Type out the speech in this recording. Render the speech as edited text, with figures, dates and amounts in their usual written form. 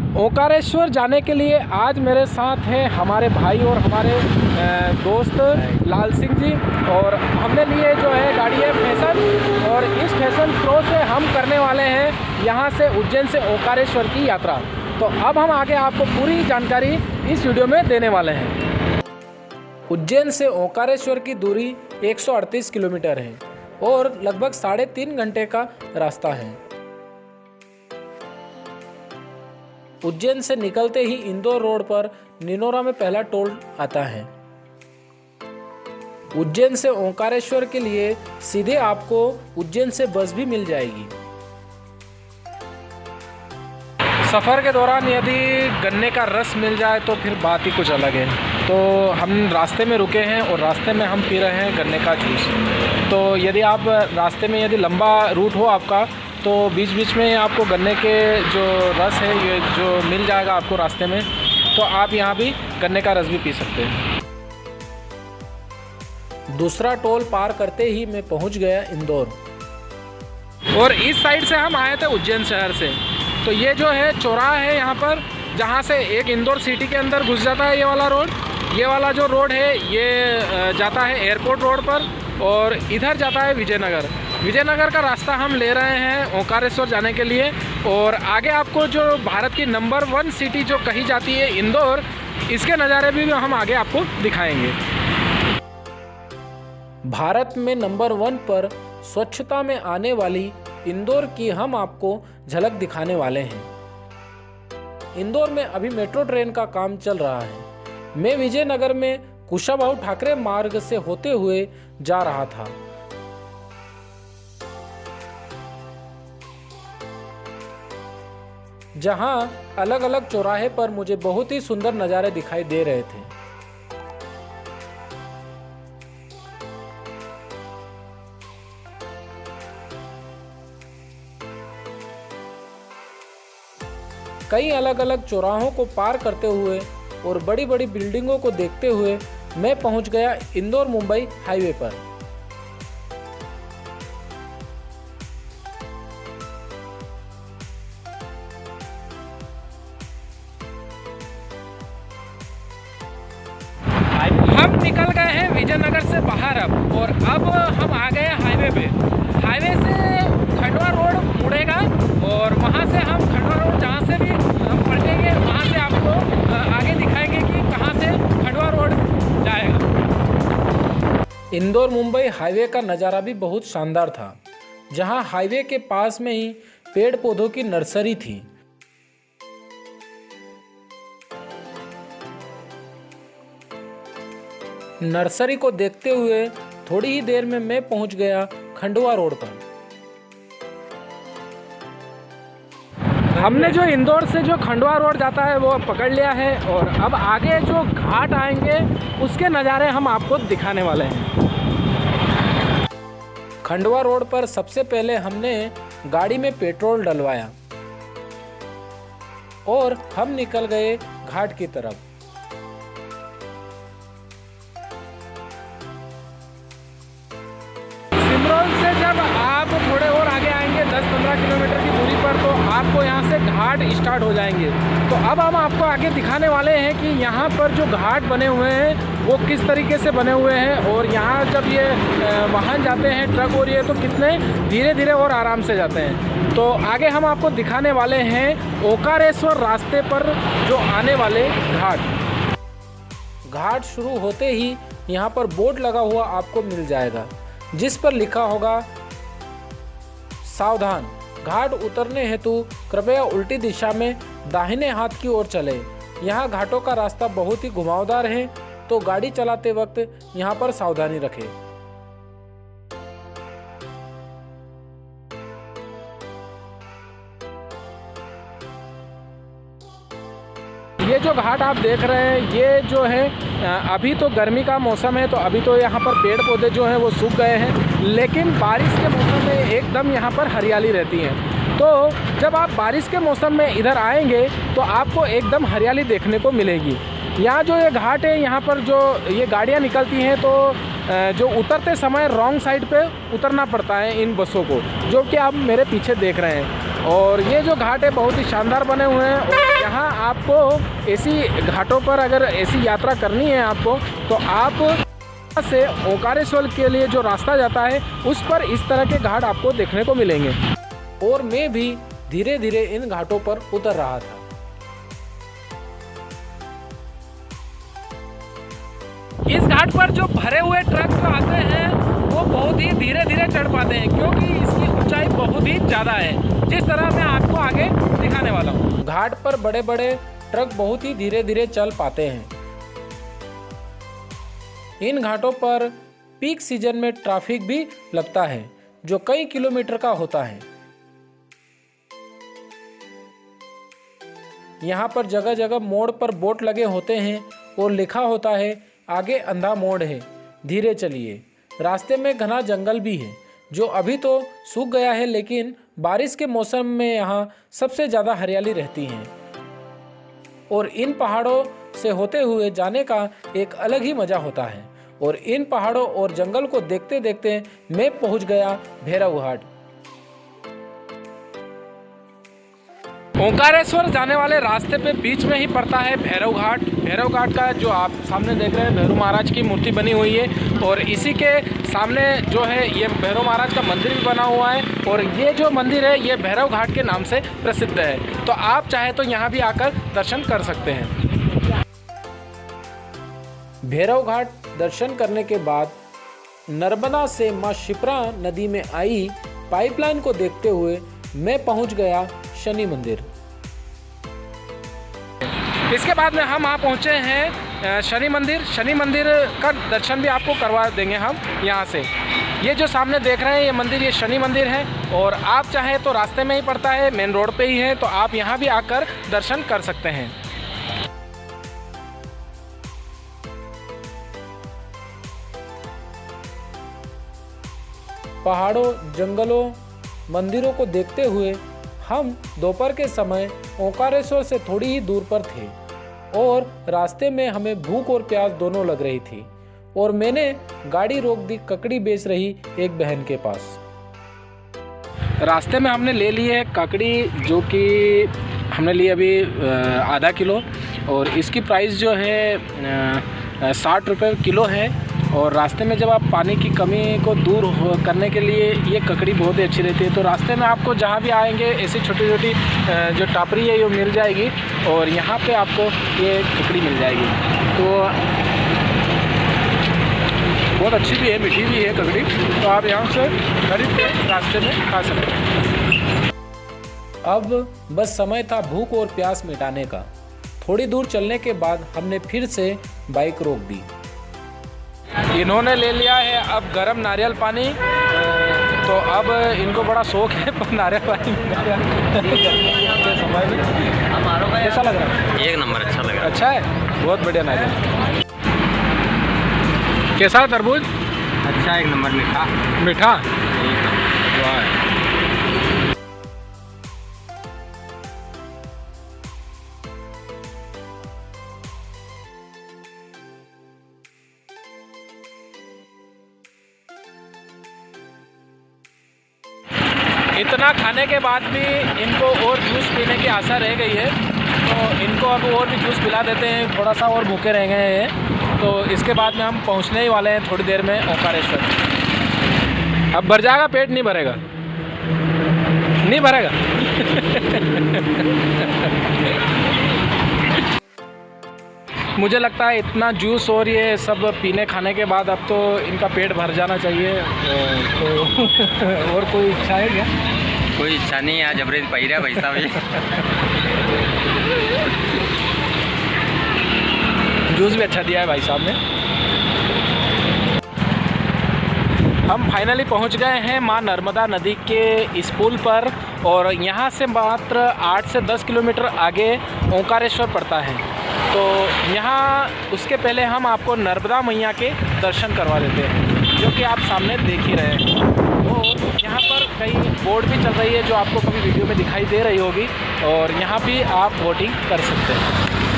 ओंकारेश्वर जाने के लिए आज मेरे साथ हैं हमारे भाई और हमारे दोस्त लाल सिंह जी। और हमने लिए जो है गाड़ी है फैशन, और इस फैशन प्रो से हम करने वाले हैं यहाँ से उज्जैन से ओंकारेश्वर की यात्रा। तो अब हम आगे आपको पूरी जानकारी इस वीडियो में देने वाले हैं। उज्जैन से ओंकारेश्वर की दूरी 138 किलोमीटर है और लगभग 3.5 घंटे का रास्ता है। उज्जैन से निकलते ही इंदौर रोड पर निनोरा में पहला टोल आता है। उज्जैन से ओंकारेश्वर के लिए सीधे आपको उज्जैन से बस भी मिल जाएगी। सफ़र के दौरान यदि गन्ने का रस मिल जाए तो फिर बात ही कुछ अलग है। तो हम रास्ते में रुके हैं और रास्ते में हम पी रहे हैं गन्ने का जूस। तो यदि आप रास्ते में यदि लंबा रूट हो आपका, तो बीच बीच में आपको गन्ने के जो रस है ये जो मिल जाएगा आपको रास्ते में, तो आप यहाँ भी गन्ने का रस भी पी सकते हैं। दूसरा टोल पार करते ही मैं पहुँच गया इंदौर। और इस साइड से हम आए थे उज्जैन शहर से। तो ये जो है चौराहा है यहाँ पर, जहाँ से एक इंदौर सिटी के अंदर घुस जाता है ये वाला रोड। ये वाला जो रोड है ये जाता है एयरपोर्ट रोड पर, और इधर जाता है विजयनगर। विजयनगर का रास्ता हम ले रहे हैं ओंकारेश्वर जाने के लिए। और आगे आपको जो भारत की नंबर 1 सिटी जो कही जाती है इंदौर, इसके नज़ारे भी हम आगे आपको दिखाएंगे। भारत में नंबर 1 पर स्वच्छता में आने वाली इंदौर की हम आपको झलक दिखाने वाले हैं। इंदौर में अभी मेट्रो ट्रेन का काम चल रहा है। मैं विजयनगर में कुशाभाऊ ठाकरे मार्ग से होते हुए जा रहा था। जहां अलग अलग चौराहे पर मुझे बहुत ही सुंदर नज़ारे दिखाई दे रहे थे। कई अलग अलग चौराहों को पार करते हुए और बड़ी बड़ी बिल्डिंगों को देखते हुए मैं पहुंच गया इंदौर मुंबई हाईवे पर। हम निकल गए हैं विजयनगर से बाहर अब, और अब हम आ गए हाईवे पे। हाईवे से खंडवा रोड मुड़ेगा और वहाँ से हम खंडवा रोड जहाँ से भी हम पलटेंगे वहाँ से आपको आगे दिखाएंगे कि कहाँ से खंडवा रोड जाएगा। इंदौर मुंबई हाईवे का नज़ारा भी बहुत शानदार था, जहाँ हाईवे के पास में ही पेड़ पौधों की नर्सरी थी। नर्सरी को देखते हुए थोड़ी ही देर में मैं पहुंच गया खंडवा रोड पर। हमने जो इंदौर से जो खंडवा रोड जाता है वो पकड़ लिया है, और अब आगे जो घाट आएंगे उसके नज़ारे हम आपको दिखाने वाले हैं। खंडवा रोड पर सबसे पहले हमने गाड़ी में पेट्रोल डलवाया और हम निकल गए घाट की तरफ। सिमरोल से जब आप थोड़े और आगे आएंगे 10-15 किलोमीटर की दूरी पर, तो आपको यहाँ से घाट स्टार्ट हो जाएंगे। तो अब हम आपको आगे दिखाने वाले हैं कि यहाँ पर जो घाट बने हुए हैं वो किस तरीके से बने हुए हैं, और यहाँ जब ये वाहन जाते हैं ट्रक और ये, तो कितने धीरे धीरे और आराम से जाते हैं। तो आगे हम आपको दिखाने वाले हैं ओंकारेश्वर रास्ते पर जो आने वाले घाट। घाट शुरू होते ही यहाँ पर बोर्ड लगा हुआ आपको मिल जाएगा, जिस पर लिखा होगा सावधान, घाट उतरने हेतु कृपया उल्टी दिशा में दाहिने हाथ की ओर चले। यहाँ घाटों का रास्ता बहुत ही घुमावदार है, तो गाड़ी चलाते वक्त यहाँ पर सावधानी रखें। ये जो घाट आप देख रहे हैं ये जो है अभी तो गर्मी का मौसम है, तो अभी तो यहाँ पर पेड़ पौधे जो हैं वो सूख गए हैं, लेकिन बारिश के मौसम में एकदम यहाँ पर हरियाली रहती है। तो जब आप बारिश के मौसम में इधर आएंगे तो आपको एकदम हरियाली देखने को मिलेगी। यहाँ जो ये घाट है यहाँ पर जो ये गाड़ियाँ निकलती हैं, तो जो उतरते समय रॉन्ग साइड पे उतरना पड़ता है इन बसों को, जो कि आप मेरे पीछे देख रहे हैं। और ये जो घाट है बहुत ही शानदार बने हुए हैं। और यहाँ आपको ऐसी घाटों पर अगर ऐसी यात्रा करनी है आपको, तो आप से ओंकारेश्वर के लिए जो रास्ता जाता है उस पर इस तरह के घाट आपको देखने को मिलेंगे। और मैं भी धीरे धीरे इन घाटों पर उतर रहा था। इस घाट पर जो भरे हुए ट्रक जो आते हैं वो बहुत ही धीरे धीरे चढ़ पाते हैं, क्योंकि इसकी ऊंचाई बहुत ही ज़्यादा है, जिस तरह मैं आपको आगे दिखाने वाला हूँ। घाट पर बड़े बड़े ट्रक बहुत ही धीरे धीरे चल पाते हैं। इन घाटों पर पीक सीजन में ट्रैफिक भी लगता है, जो कई किलोमीटर का होता है। यहाँ पर जगह जगह मोड़ पर बोर्ड लगे होते हैं और लिखा होता है आगे अंधा मोड़ है, धीरे चलिए। रास्ते में घना जंगल भी है, जो अभी तो सूख गया है, लेकिन बारिश के मौसम में यहाँ सबसे ज़्यादा हरियाली रहती है। और इन पहाड़ों से होते हुए जाने का एक अलग ही मज़ा होता है। और इन पहाड़ों और जंगल को देखते देखते मैं पहुँच गया भैरव घाट। ओंकारेश्वर जाने वाले रास्ते पे बीच में ही पड़ता है भैरव घाट। भैरव घाट का जो आप सामने देख रहे हैं भैरव महाराज की मूर्ति बनी हुई है, और इसी के सामने जो है ये भैरव महाराज का मंदिर भी बना हुआ है। और ये जो मंदिर है ये भैरव घाट के नाम से प्रसिद्ध है, तो आप चाहे तो यहाँ भी आकर दर्शन कर सकते हैं। भैरव घाट दर्शन करने के बाद नर्मदा से माँ शिप्रा नदी में आई पाइपलाइन को देखते हुए मैं पहुँच गया शनि मंदिर। इसके बाद में हम पहुंचे हैं शनि मंदिर। शनि मंदिर का दर्शन भी आपको करवा देंगे हम यहाँ से। ये जो सामने देख रहे हैं ये मंदिर, ये शनि मंदिर है, और आप चाहे तो रास्ते में ही पड़ता है, मेन रोड पे ही है, तो आप यहाँ भी आकर दर्शन कर सकते हैं। पहाड़ों, जंगलों, मंदिरों को देखते हुए हम दोपहर के समय ओंकारेश्वर से थोड़ी ही दूर पर थे, और रास्ते में हमें भूख और प्यास दोनों लग रही थी। और मैंने गाड़ी रोक दी ककड़ी बेच रही एक बहन के पास। रास्ते में हमने ले ली है ककड़ी, जो कि हमने ली अभी आधा किलो, और इसकी प्राइस जो है 60 रुपये किलो है। और रास्ते में जब आप पानी की कमी को दूर करने के लिए ये ककड़ी बहुत ही अच्छी रहती है। तो रास्ते में आपको जहाँ भी आएंगे ऐसी छोटी छोटी जो टापरी है ये मिल जाएगी, और यहाँ पे आपको ये ककड़ी मिल जाएगी। तो बहुत अच्छी भी है, मीठी भी है ककड़ी, तो आप यहाँ से खरीद के रास्ते में खा सकते हैं। अब बस समय था भूख और प्यास मिटाने का। थोड़ी दूर चलने के बाद हमने फिर से बाइक रोक दी। इन्होंने ले लिया है अब गरम नारियल पानी, तो अब इनको बड़ा शौक है नारियल पानी के समय में। कैसा लग रहा है? एक नंबर, अच्छा लग रहा है। अच्छा है, बहुत बढ़िया नारियल। कैसा है तरबूज? अच्छा, एक नंबर। मीठा मीठा, वाह। इतना खाने के बाद भी इनको और जूस पीने की आशा रह गई है, तो इनको अब और भी जूस पिला देते हैं, थोड़ा सा और भूखे रह गए हैं। तो इसके बाद में हम पहुंचने ही वाले हैं थोड़ी देर में ओंकारेश्वर। अब भर जाएगा पेट, नहीं भरेगा, नहीं भरेगा। मुझे लगता है इतना जूस और ये सब पीने खाने के बाद अब तो इनका पेट भर जाना चाहिए। तो और कोई इच्छा है क्या? कोई इच्छा नहीं है, जबरे पैरा पैसा भी। जूस भी अच्छा दिया है भाई साहब ने। हम फाइनली पहुंच गए हैं माँ नर्मदा नदी के इस पुल पर, और यहाँ से मात्र 8 से 10 किलोमीटर आगे ओंकारेश्वर पड़ता है। तो यहाँ उसके पहले हम आपको नर्मदा मैया के दर्शन करवा देते हैं, जो कि आप सामने देख ही रहे हैं। तो यहाँ पर कई बोर्ड भी चल रही है जो आपको कभी वीडियो में दिखाई दे रही होगी, और यहाँ भी आप बोटिंग कर सकते हैं।